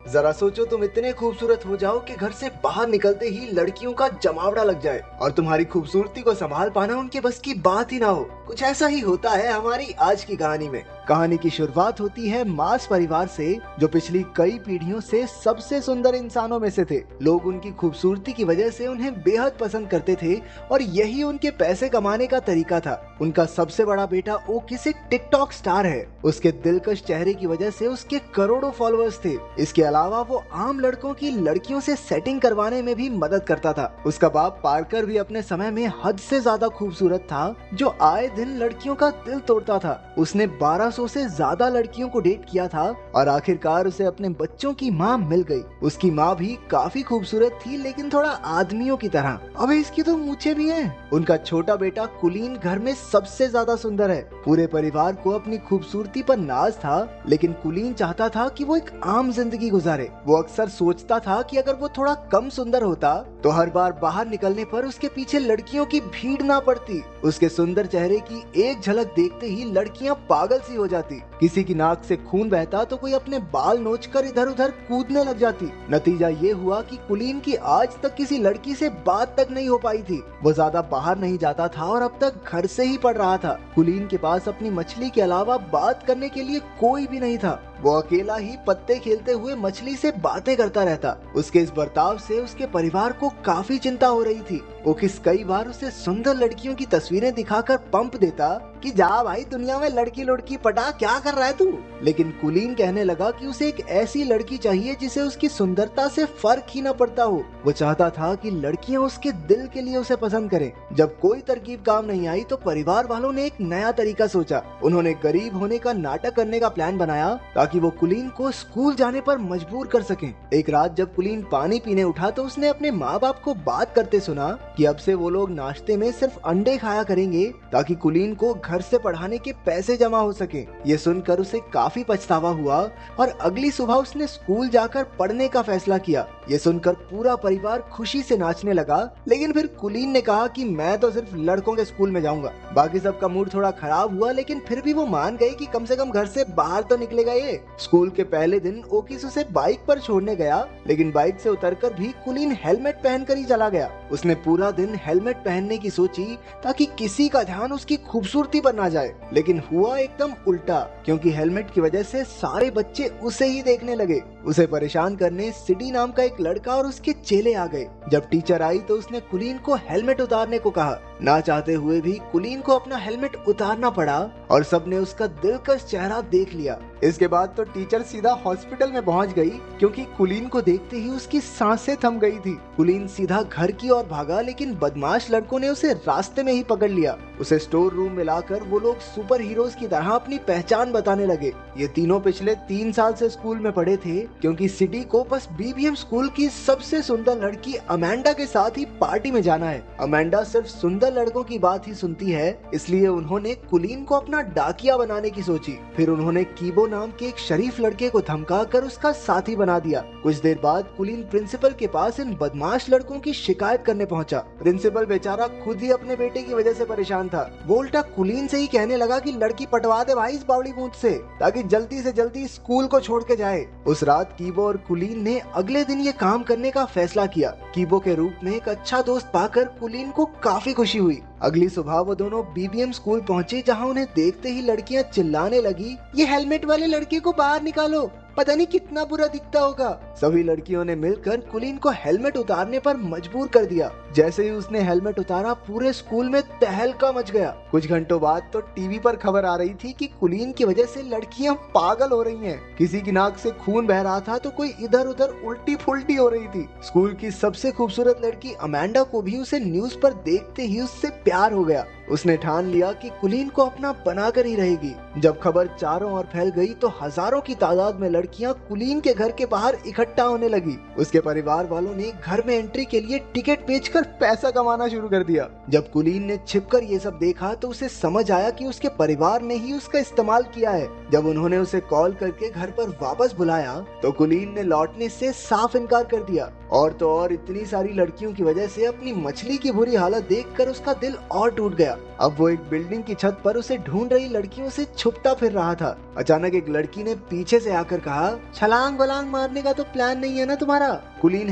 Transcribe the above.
जरा सोचो तुम इतने खूबसूरत हो जाओ कि घर से बाहर निकलते ही लड़कियों का जमावड़ा लग जाए और तुम्हारी खूबसूरती को संभाल पाना उनके बस की बात ही ना हो। कुछ ऐसा ही होता है हमारी आज की कहानी में। कहानी की शुरुआत होती है मार्स परिवार से, जो पिछली कई पीढ़ियों से सबसे सुंदर इंसानों में से थे। लोग उनकी खूबसूरती की वजह से उन्हें बेहद पसंद करते थे और यही उनके पैसे कमाने का तरीका था। उनका सबसे बड़ा बेटा ओकिस एक टिकटॉक स्टार है। उसके दिलकश चेहरे की वजह से उसके करोड़ों फॉलोअर्स थे। इसके अलावा वो आम लड़कों की लड़कियों से सेटिंग करवाने में भी मदद करता था। उसका बाप पार्कर भी अपने समय में हद से ज्यादा खूबसूरत था, जो आए दिन लड़कियों का दिल तोड़ता था। उसने 1200 से ज्यादा लड़कियों को डेट किया था और आखिरकार उसे अपने बच्चों की माँ मिल गई। उसकी माँ भी काफी खूबसूरत थी, लेकिन थोड़ा आदमियों की तरह। अबे इसकी तो मूछें भी हैं। उनका छोटा बेटा कुलीन घर में सबसे ज्यादा सुंदर है। पूरे परिवार को अपनी खूबसूरती पर नाज था, लेकिन कुलीन चाहता था कि वो एक आम जिंदगी गुजारे। वो अक्सर सोचता था कि अगर वो थोड़ा कम सुंदर होता तो हर बार बाहर निकलने पर उसके पीछे लड़कियों की भीड़ ना पड़ती। उसके सुंदर चेहरे की एक झलक देखते ही लड़कियां पागल सी हो जाती। किसी की नाक से खून बहता तो कोई अपने बाल नोचकर इधर उधर कूदने लग जाती। नतीजा ये हुआ कि कुलीन की आज तक किसी लड़की से बात तक नहीं हो पाई थी। वो ज्यादा बाहर नहीं जाता था और अब तक घर से ही पढ़ रहा था। कुलीन के पास अपनी मछली के अलावा बात करने के लिए कोई भी नहीं था। वो अकेला ही पत्ते खेलते हुए मछली से बातें करता रहता। उसके इस बर्ताव से उसके परिवार को काफी चिंता हो रही थी। ओकिस कई बार उसे सुंदर लड़कियों की तस्वीरें दिखाकर पंप देता कि जा भाई दुनिया में लड़की लड़की पटा, क्या कर रहा है तू। लेकिन कुलीन कहने लगा कि उसे एक ऐसी लड़की चाहिए जिसे उसकी सुंदरता से फर्क ही न पड़ता हो। वो चाहता था कि लड़कियां उसके दिल के लिए उसे पसंद करें। जब कोई तरकीब काम नहीं आई तो परिवार वालों ने एक नया तरीका सोचा। उन्होंने गरीब होने का नाटक करने का प्लान बनाया ताकि वो कुलीन को स्कूल जाने पर मजबूर कर सकें। एक रात जब कुलीन पानी पीने उठा तो उसने अपने माँ बाप को बात करते सुना कि अब से वो लोग नाश्ते में सिर्फ अंडे खाया करेंगे ताकि कुलीन को घर से पढ़ाने के पैसे जमा हो सके। ये सुनकर उसे काफी पछतावा हुआ और अगली सुबह उसने स्कूल जाकर पढ़ने का फैसला किया। ये सुनकर पूरा परिवार खुशी से नाचने लगा, लेकिन फिर कुलीन ने कहा कि मैं तो सिर्फ लड़कों के स्कूल में जाऊंगा। बाकी सबका मूड थोड़ा खराब हुआ, लेकिन फिर भी वो मान गए कि कम से कम घर से बाहर तो निकलेगा ये। स्कूल के पहले दिन ओकिस उसे बाइक पर छोड़ने गया, लेकिन बाइक से उतरकर भी कुलीन हेलमेट पहनकर ही चला गया। उसने पूरा दिन हेलमेट पहनने की सोची ताकि किसी का ध्यान उसकी खूबसूरती पर ना जाए, लेकिन हुआ एकदम उल्टा, क्योंकि हेलमेट की वजह से सारे बच्चे उसे ही देखने लगे। उसे परेशान करने सिडी नाम का एक लड़का और उसके चेले आ गए। जब टीचर आई तो उसने कुलीन को हेलमेट उतारने को कहा। ना चाहते हुए भी कुलीन को अपना हेलमेट उतारना पड़ा और सबने उसका दिलकश चेहरा देख लिया। इसके बाद तो टीचर सीधा हॉस्पिटल में पहुंच गई, क्योंकि कुलीन को देखते ही उसकी सांसें थम गई थी। कुलीन सीधा घर की ओर भागा, लेकिन बदमाश लड़कों ने उसे रास्ते में ही पकड़ लिया। उसे स्टोर रूम में लाकर वो लोग सुपर हीरोज की तरह अपनी पहचान बताने लगे। ये तीनों पिछले 3 साल से स्कूल में पढ़े थे, क्योंकि सिटी को बस बीबीएम स्कूल की सबसे सुंदर लड़की अमेंडा के साथ ही पार्टी में जाना है। अमेंडा सिर्फ सुंदर लड़कों की बात ही सुनती है, इसलिए उन्होंने कुलीन को अपना डाकिया बनाने की सोची। फिर उन्होंने कीबो नाम के एक शरीफ लड़के को धमकाकर उसका साथी बना दिया। कुछ देर बाद कुलीन प्रिंसिपल के पास इन बदमाश लड़कों की शिकायत करने पहुंचा। प्रिंसिपल बेचारा खुद ही अपने बेटे की वजह से परेशान था। वो उल्टा कुलीन से ही कहने लगा कि लड़की पटवा दे भाई इस बावड़ी बूथ से, ताकि जल्दी से जल्दी स्कूल को छोड़ के जाए। उस रात कीबो और कुलीन ने अगले दिन ये काम करने का फैसला किया। कीबो के रूप में एक अच्छा दोस्त पाकर कुलीन को काफी खुशी हुई। अगली सुबह वो दोनों बीबीएम स्कूल पहुंचे, जहां उन्हें देखते ही लड़कियां चिल्लाने लगी, ये हेलमेट वाले लड़के को बाहर निकालो, पता नहीं कितना बुरा दिखता होगा। सभी लड़कियों ने मिलकर कुलीन को हेलमेट उतारने पर मजबूर कर दिया। जैसे ही उसने हेलमेट उतारा, पूरे स्कूल में तहलका मच गया। कुछ घंटों बाद तो टीवी पर खबर आ रही थी कि कुलीन की वजह से लड़कियां पागल हो रही हैं। किसी की नाक से खून बह रहा था तो कोई इधर उधर उल्टी फुल्टी हो रही थी। स्कूल की सबसे खूबसूरत लड़की अमेंडा को भी उसे न्यूज पर देखते ही उससे प्यार हो गया। उसने ठान लिया कि कुलीन को अपना बनाकर ही रहेगी। जब खबर चारों ओर फैल गई तो हजारों की तादाद में लड़कियां कुलीन के घर के बाहर इकट्ठा होने लगी। उसके परिवार वालों ने घर में एंट्री के लिए टिकट बेचकर पैसा कमाना शुरू कर दिया। जब कुलीन ने छिपकर ये सब देखा तो उसे समझ आया कि उसके परिवार ने ही उसका इस्तेमाल किया है। जब उन्होंने उसे कॉल करके घर पर वापस बुलाया तो कुलीन ने लौटने से साफ इनकार कर दिया। और तो और इतनी सारी लड़कियों की वजह से अपनी मछली की बुरी हालत देखकर उसका दिल और टूट गया। अब वो एक बिल्डिंग की छत पर उसे ढूंढ रही लड़कियों से छुपता फिर रहा था। अचानक एक लड़की ने पीछे से आकर कहा, छलांग वलांग मारने का तो प्लान नहीं है ना तुम्हारा? कुलीन